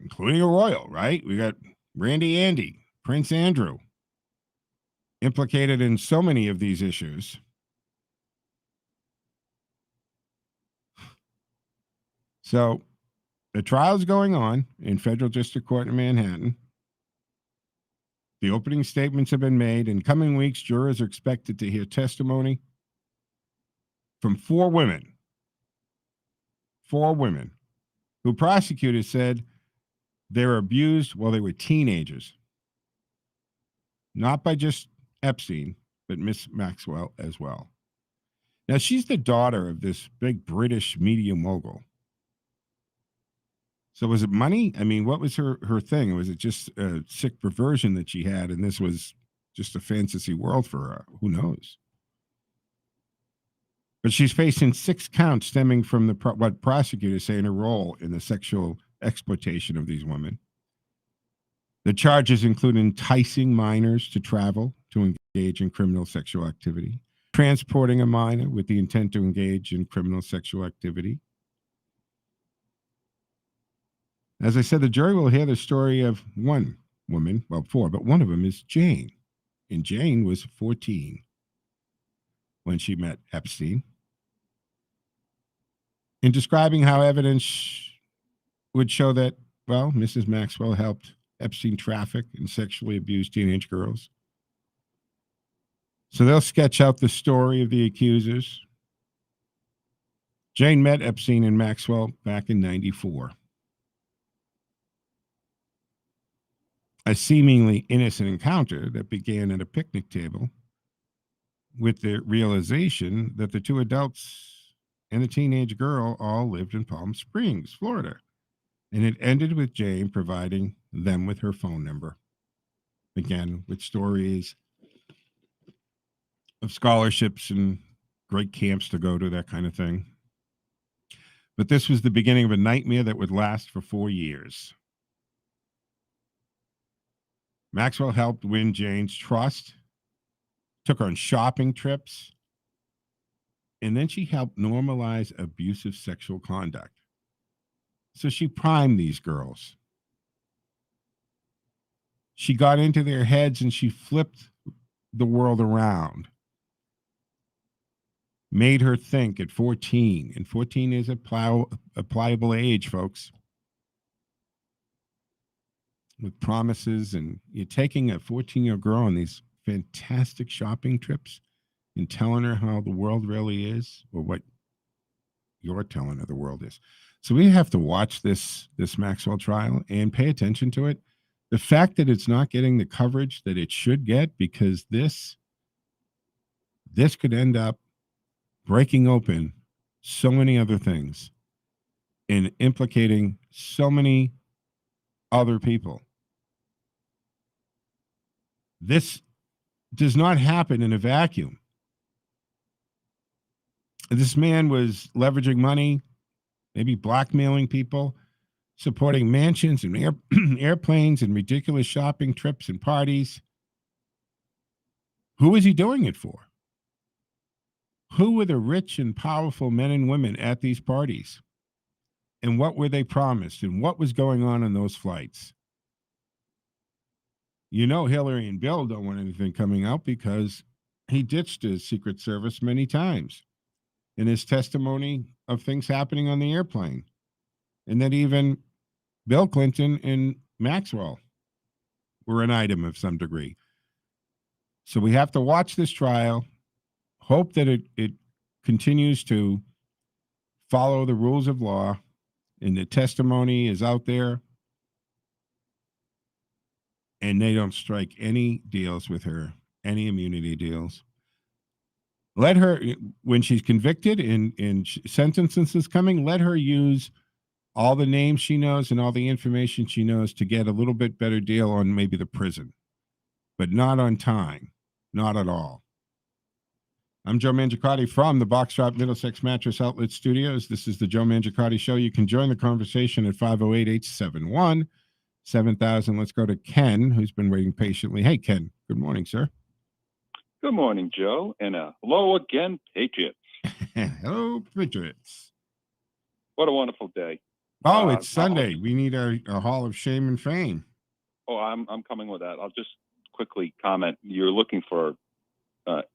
including a royal, right? We got Randy Andy, Prince Andrew, implicated in so many of these issues. So the trial's going on in Federal District Court in Manhattan. The opening statements have been made. In coming weeks, jurors are expected to hear testimony from four women who prosecutors said they were abused while they were teenagers. Not by just Epstein, but Miss Maxwell as well. Now, she's the daughter of this big British media mogul. So was it money? I mean, what was her thing? Was it just a sick perversion that she had, and this was just a fantasy world for her? Who knows? But she's facing 6 counts stemming from what prosecutors say in her role in the sexual exploitation of these women. The charges include enticing minors to travel to engage in criminal sexual activity, transporting a minor with the intent to engage in criminal sexual activity. As I said, the jury will hear the story of one woman, well, 4, but one of them is Jane. And Jane was 14 when she met Epstein. In describing how evidence would show that, well, Mrs. Maxwell helped Epstein traffic and sexually abuse teenage girls. So they'll sketch out the story of the accusers. Jane met Epstein and Maxwell back in '94. A seemingly innocent encounter that began at a picnic table with the realization that the 2 adults and the teenage girl all lived in Palm Springs, Florida. And it ended with Jane providing them with her phone number. Again, with stories of scholarships and great camps to go to, that kind of thing. But this was the beginning of a nightmare that would last for 4 years. Maxwell helped win Jane's trust, took her on shopping trips, and then she helped normalize abusive sexual conduct. So she primed these girls. She got into their heads and she flipped the world around. Made her think at 14. And 14 is a pliable age, folks. With promises, and you're taking a 14-year-old girl on these fantastic shopping trips and telling her how the world really is, or what you're telling her the world is. So we have to watch this Maxwell trial and pay attention to it. The fact that it's not getting the coverage that it should get, because this could end up breaking open so many other things and implicating so many other people. This does not happen in a vacuum. This man was leveraging money, maybe blackmailing people, supporting mansions and airplanes and ridiculous shopping trips and parties. Who is he doing it for? Who were the rich and powerful men and women at these parties? And what were they promised? And what was going on those flights? You know, Hillary and Bill don't want anything coming out because he ditched his Secret Service many times in his testimony of things happening on the airplane. And that even Bill Clinton and Maxwell were an item of some degree. So we have to watch this trial, hope that it continues to follow the rules of law, and the testimony is out there, and they don't strike any deals with her, any immunity deals. Let her, when she's convicted and sentences is coming, let her use all the names she knows and all the information she knows to get a little bit better deal on maybe the prison, but not on time, not at all. I'm Joe Mangiacotti from the Box Shop Middlesex Mattress Outlet Studios. This is the Joe Mangiacotti Show. You can join the conversation at 508-871-7000. Let's go to Ken, who's been waiting patiently. Hey, Ken. Good morning, sir. Good morning, Joe, and hello again, Patriots. Hello, Patriots. What a wonderful day. Oh, it's Sunday. We need a Hall of Shame and Fame. Oh, I'm coming with that. I'll just quickly comment. You're looking for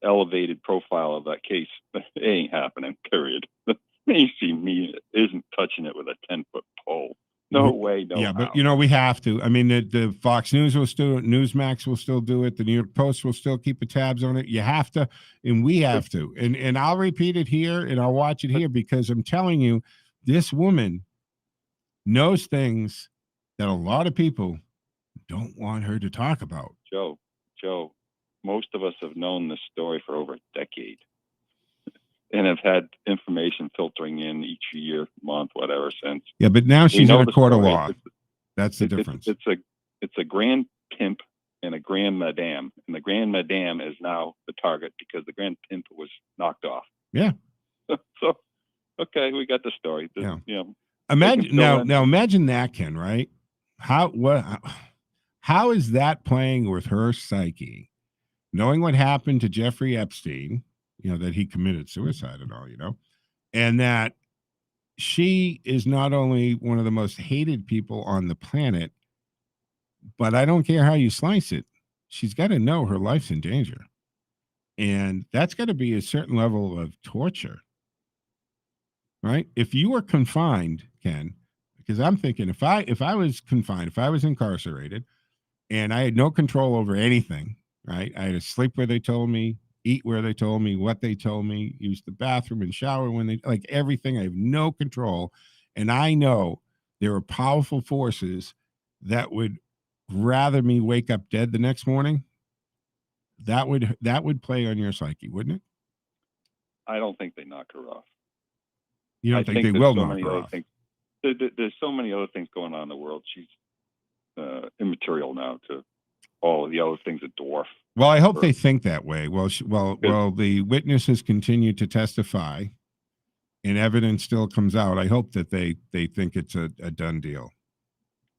elevated profile of that case. It ain't happening, period. The mainstream media isn't touching it with a 10-foot pole. No way, no Yeah, how. but, you know, we have to. I mean, the Fox News will still do it. Newsmax will still do it. The New York Post will still keep the tabs on it. You have to, and we have to. And I'll repeat it here, and I'll watch it here, because I'm telling you, this woman knows things that a lot of people don't want her to talk about. Joe, most of us have known this story for over a decade and have had information filtering in each year, month, whatever since. Yeah, but now she's in a court of story. law. That's the difference. It's a grand pimp and a grand madame, and the grand madame is now the target because the grand pimp was knocked off. Yeah. So, okay, we got the story. Yeah. You know, imagine now imagine that, Ken, right? How is that playing with her psyche, knowing what happened to Jeffrey Epstein, you know, that he committed suicide and all, you know, and that she is not only one of the most hated people on the planet, but I don't care how you slice it, she's got to know her life's in danger. And that's got to be a certain level of torture, right? If you were confined, Ken, because I'm thinking if I was confined, if I was incarcerated and I had no control over anything, right? I had to sleep where they told me, eat where they told me, what they told me, use the bathroom and shower when they, like everything. I have no control. And I know there are powerful forces that would rather me wake up dead the next morning. That would play on your psyche, wouldn't it? I don't think they knock her off. You don't think they will knock her off? There's so many other things going on in the world. She's immaterial now to all of the other things that dwarf. Well, I hope they think that way. Well, the witnesses continue to testify and evidence still comes out. I hope that they think it's a done deal.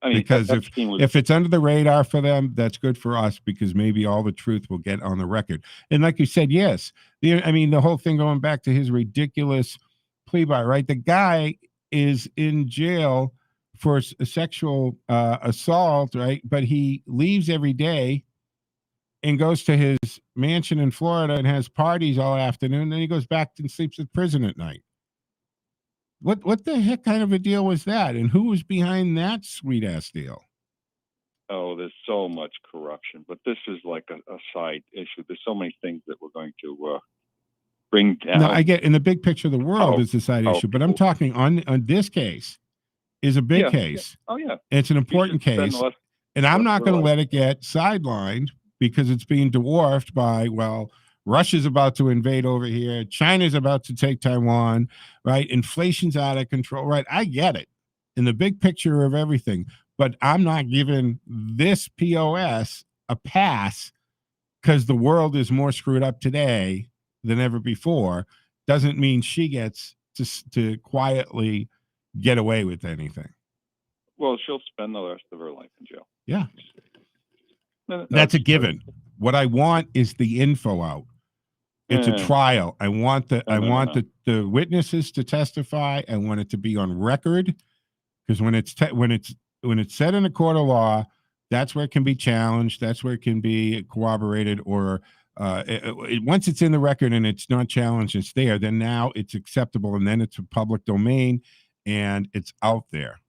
I mean, because if it's under the radar for them, that's good for us, because maybe all the truth will get on the record. And like you said, yes, I mean, the whole thing going back to his ridiculous plea bar, right? The guy is in jail for a sexual assault, right? But he leaves every day and goes to his mansion in Florida and has parties all afternoon. Then he goes back and sleeps in prison at night. What the heck kind of a deal was that? And who was behind that sweet ass deal? Oh, there's so much corruption, but this is like a side issue. There's so many things that we're going to bring down. No, I get in the big picture of the world is the side issue, but I'm talking on this case is a big case. Yeah. Oh yeah. It's an important case. And I'm not going to let it get sidelined because it's being dwarfed by, well, Russia's about to invade over here. China's about to take Taiwan, right? Inflation's out of control, right? I get it in the big picture of everything, but I'm not giving this POS a pass because the world is more screwed up today than ever before. Doesn't mean she gets to quietly get away with anything. Well, she'll spend the rest of her life in jail. Yeah, Uh, that's a given. What I want is the info out. It's a Eh. trial. I want No. the witnesses to testify. I want it to be on record, because when it's said in a court of law, that's where it can be challenged. That's where it can be corroborated, or once it's in the record and it's not challenged, it's there. Then now it's acceptable, and then it's a public domain, and it's out there.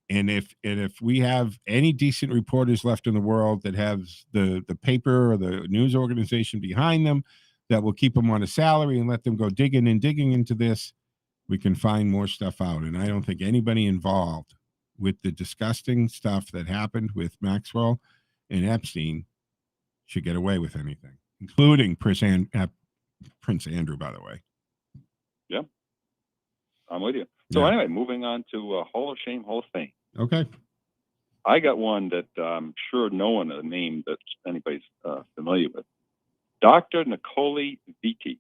And if we have any decent reporters left in the world that have the paper or the news organization behind them that will keep them on a salary and let them go digging into this, we can find more stuff out. And I don't think anybody involved with the disgusting stuff that happened with Maxwell and Epstein should get away with anything, including Prince Andrew, by the way. Yeah, I'm with you. So anyway, moving on to Hall of Shame, Hall of Fame. Okay. I got one that I'm sure no one a name that anybody's familiar with. Dr. Nicole Vitti.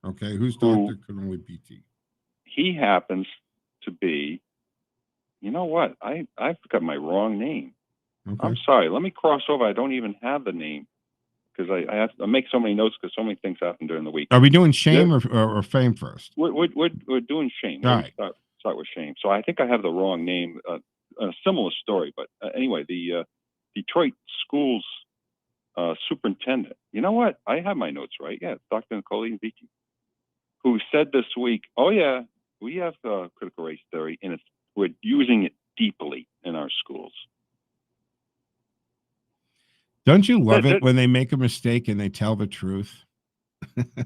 Okay, who's Dr. Nicole Vitti? He happens to be, you know what? I got my wrong name. Okay. I'm sorry. Let me cross over. I don't even have the name because I have to make so many notes because so many things happen during the week. Are we doing shame or fame first? We're doing shame. All right. Start with shame. So I think I have the wrong name. A similar story, but anyway, the Detroit schools superintendent. You know what? I have my notes right. Yeah, Dr. Nicole Vitti, who said this week, "Oh yeah, we have critical race theory, and we're using it deeply in our schools." Don't you love it when they make a mistake and they tell the truth?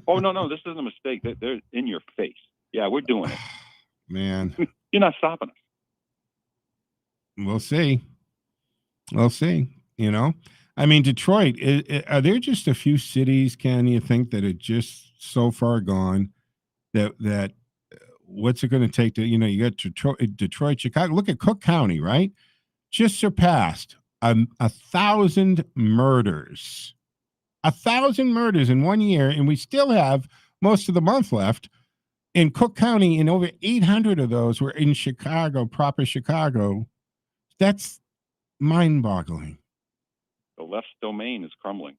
Oh no, this isn't a mistake. They're in your face. Yeah, we're doing it. Man, you're not stopping us. We'll see. You know, I mean, Detroit. Are there just a few cities, Ken, you think, that are just so far gone that what's it going to take to, you got Detroit, Chicago. Look at Cook County, right? Just surpassed 1,000 murders. 1,000 murders in 1 year, and we still have most of the month left in Cook County, and over 800 of those were in Chicago, proper Chicago. That's mind-boggling. The left's domain is crumbling.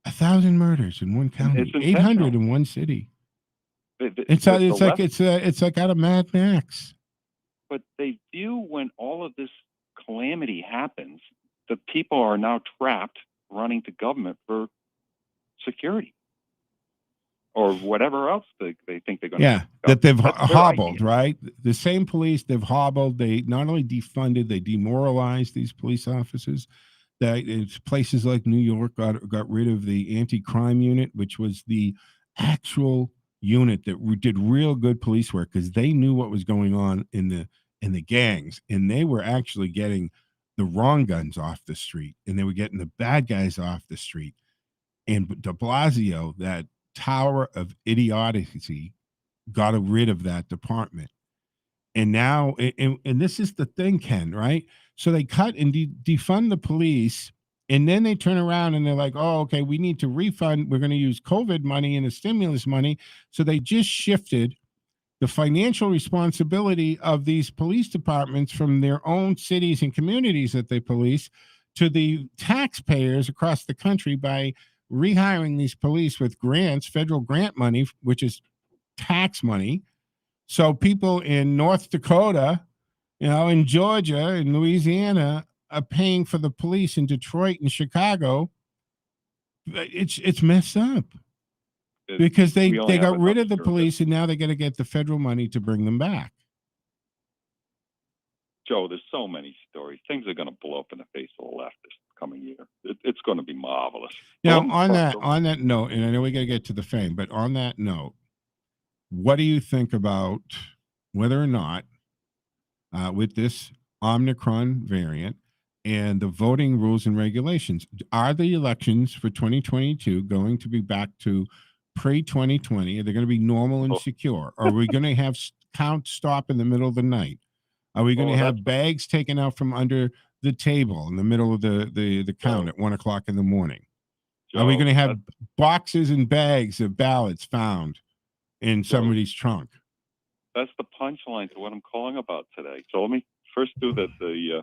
1,000 murders in one county, 800 in one city. It's like out of Mad Max. But they view when all of this calamity happens, the people are now trapped running to government for security or whatever else they think they're going to. Yeah, that they've hobbled, right? The same police they've hobbled. They not only defunded, they demoralized these police officers. That it's places like New York got rid of the anti-crime unit, which was the actual unit that did real good police work because they knew what was going on in the gangs, and they were actually getting the wrong guns off the street, and they were getting the bad guys off the street. And de Blasio, that tower of idiocy, got rid of that department. And now, and this is the thing, Ken, right? So they cut and defund the police, and then they turn around and they're like, oh, okay, we need to refund. We're going to use COVID money and the stimulus money. So they just shifted the financial responsibility of these police departments from their own cities and communities that they police to the taxpayers across the country by rehiring these police with grants, federal grant money, which is tax money. So people in North Dakota, in Georgia and Louisiana are paying for the police in Detroit and Chicago. It's messed up. Because they got rid of the police, and now they got to get the federal money to bring them back. Joe, there's so many stories. Things are going to blow up in the face of the left this coming year. It's going to be marvelous. Now, on that note, and I know we got to get to the fame, but on that note, what do you think about whether or not, with this Omicron variant and the voting rules and regulations, are the elections for 2022 going to be back to pre-2020? Are they going to be normal and secure? Are we going to have count stop in the middle of the night? Are we going to have bags taken out from under the table in the middle of the count at 1 o'clock in the morning? Are we going to have boxes and bags of ballots found in somebody's trunk? That's the punchline to what I'm calling about today. So let me first do the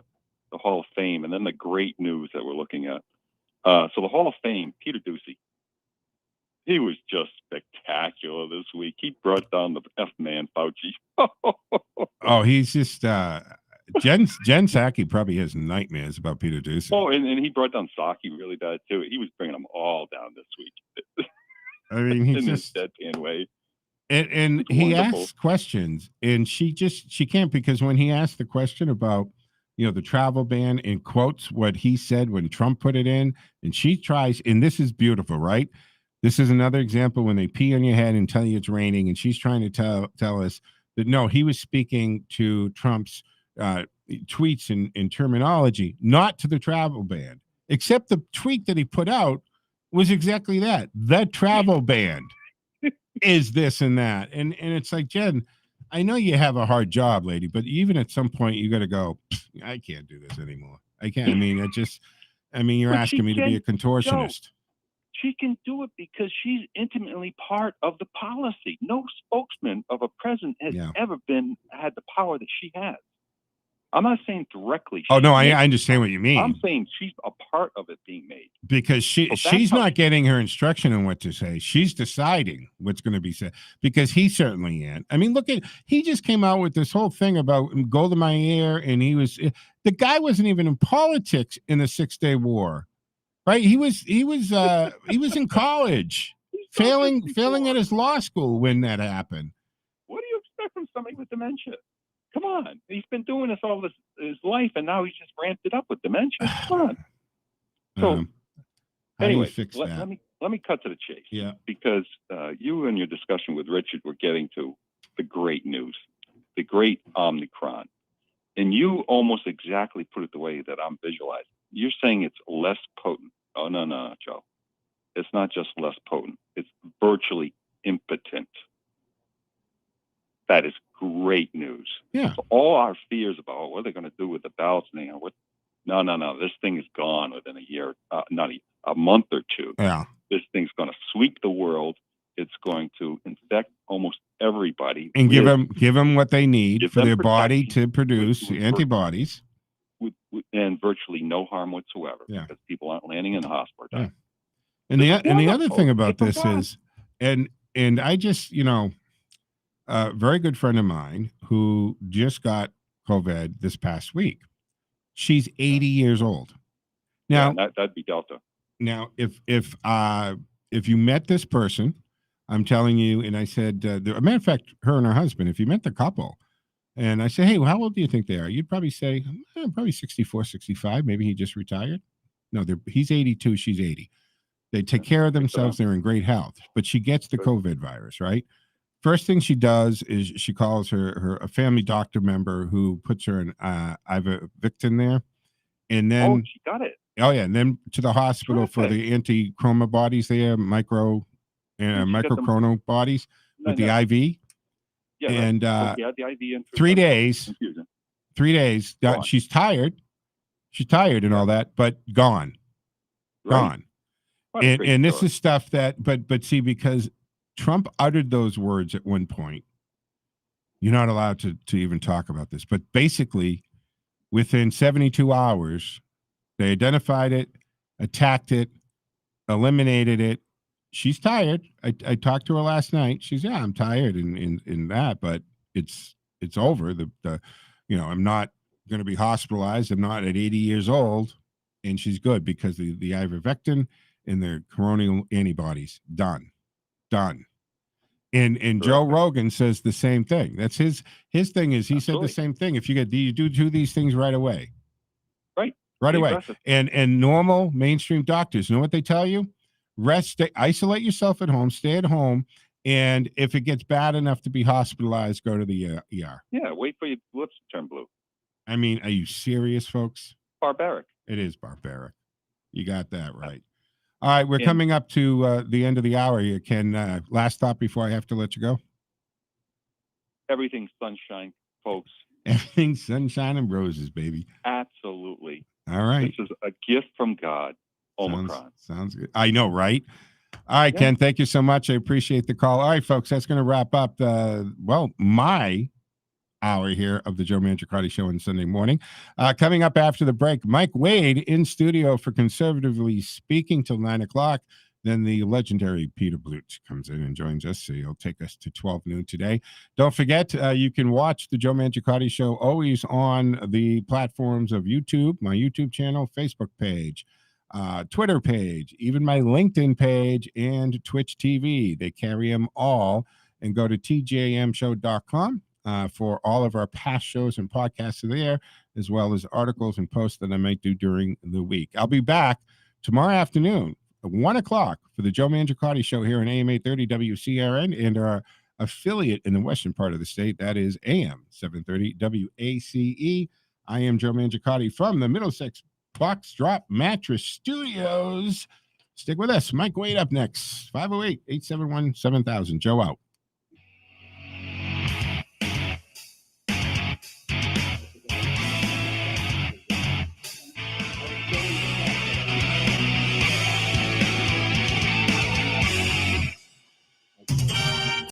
Hall of Fame and then the great news that we're looking at. So the Hall of Fame, Peter Ducey. He was just spectacular this week. He brought down the F-man, Fauci. Oh, he's just Jen Psaki probably has nightmares about Peter Ducey. Oh, and he brought down Psaki really bad too. He was bringing them all down this week. I mean, he's in just this deadpan way. And he asks questions, and she can't, because when he asked the question about, the travel ban, and quotes what he said when Trump put it in, and she tries, and this is beautiful, right? This is another example when they pee on your head and tell you it's raining, and she's trying to tell us that no, he was speaking to Trump's tweets and terminology, not to the travel ban, except the tweet that he put out was exactly that. The travel ban is this and that. And it's like, Jen, I know you have a hard job, lady, but even at some point you got to go, I can't do this anymore. I can't. I mean, you're asking me to be a contortionist. She can do it because she's intimately part of the policy. No spokesman of a president has ever had the power that she has. I'm not saying directly. Oh, no, I understand what you mean. I'm saying she's a part of it being made. Because she's not getting her instruction on what to say. She's deciding what's going to be said, because he certainly ain't. I mean, he just came out with this whole thing about Golda Meir, and the guy wasn't even in politics in the 6-Day War, right? He was in college, failing at his law school when that happened. What do you expect from somebody with dementia? Come on. He's been doing this all his life, and now he's just ramped it up with dementia. Come on. So, anyway, let me cut to the chase. Yeah. Because you and your discussion with Richard were getting to the great news, the great Omicron. And you almost exactly put it the way that I'm visualizing. You're saying it's less potent. Oh, no, Joe. It's not just less potent. It's virtually impotent. That is great news. Yeah. So all our fears about what they're going to do with the ballots, no. This thing is gone within a year, not a month or two. Yeah. This thing's going to sweep the world. It's going to infect almost everybody and give them what they need for their body to produce antibodies, and virtually no harm whatsoever. Yeah. Because people aren't landing in the hospital. Yeah. And the other thing about this is, and I just a very good friend of mine who just got COVID this past week. She's 80 years old. Now, that'd be Delta. Now, if you met this person, I'm telling you, and I said, a matter of fact, her and her husband, if you met the couple, and I say, hey, well, how old do you think they are? You'd probably say, probably 64, 65. Maybe he just retired. No, he's 82. She's 80. They take care of themselves. They're in great health. But she gets the COVID virus, right? First thing she does is she calls a family doctor member who puts her in ivermectin there. And then she got it. Oh, yeah. And then to the hospital for the anti-chroma bodies there, microchrono bodies with the IV. Yeah, and the IV in 3 days. 3 days. She's tired. She's tired and all that, but gone. Gone. And this is stuff that, but see, because Trump uttered those words at one point, you're not allowed to even talk about this. But basically, within 72 hours, they identified it, attacked it, eliminated it. She's tired. I talked to her last night. She's, I'm tired in that, but it's over. I'm not going to be hospitalized. I'm not at 80 years old, and she's good because the ivermectin and the coronal antibodies done. And Joe Rogan says the same thing. That's his thing is he said the same thing. If you do these things right away. Right away. And normal mainstream doctors, know what they tell you? Isolate yourself at home, stay at home, and if it gets bad enough to be hospitalized, go to the ER. Yeah, wait for your lips to turn blue. I mean, are you serious, folks? Barbaric. It is barbaric. You got that right. All right, we're coming up to the end of the hour here. Ken, last thought before I have to let you go? Everything's sunshine, folks. Everything's sunshine and roses, baby. Absolutely. All right. This is a gift from God. Omicron. Sounds good. I know, right? All right, Yeah. Ken, thank you so much. I appreciate the call. All right, folks, that's going to wrap up my hour here of the Joe Mangiacotti Show on Sunday morning. Coming up after the break, Mike Wade in studio for Conservatively Speaking till 9 o'clock. Then the legendary Peter Bluch comes in and joins us. So he'll take us to 12 noon today. Don't forget, you can watch the Joe Mangiacotti Show always on the platforms of YouTube, my YouTube channel, Facebook page, Twitter page, even my LinkedIn page, and Twitch TV. They carry them all. And go to tjamshow.com for all of our past shows and podcasts are there, as well as articles and posts that I might do during the week. I'll be back tomorrow afternoon at 1 o'clock for the Joe Mangiacotti Show here on AM 830 WCRN and our affiliate in the western part of the state, that is AM 730 WACE. I am Joe Mangiacotti from the Middlesex Box Drop Mattress Studios. Stick with us. Mike Wade up next. 508-871-7000. Joe out.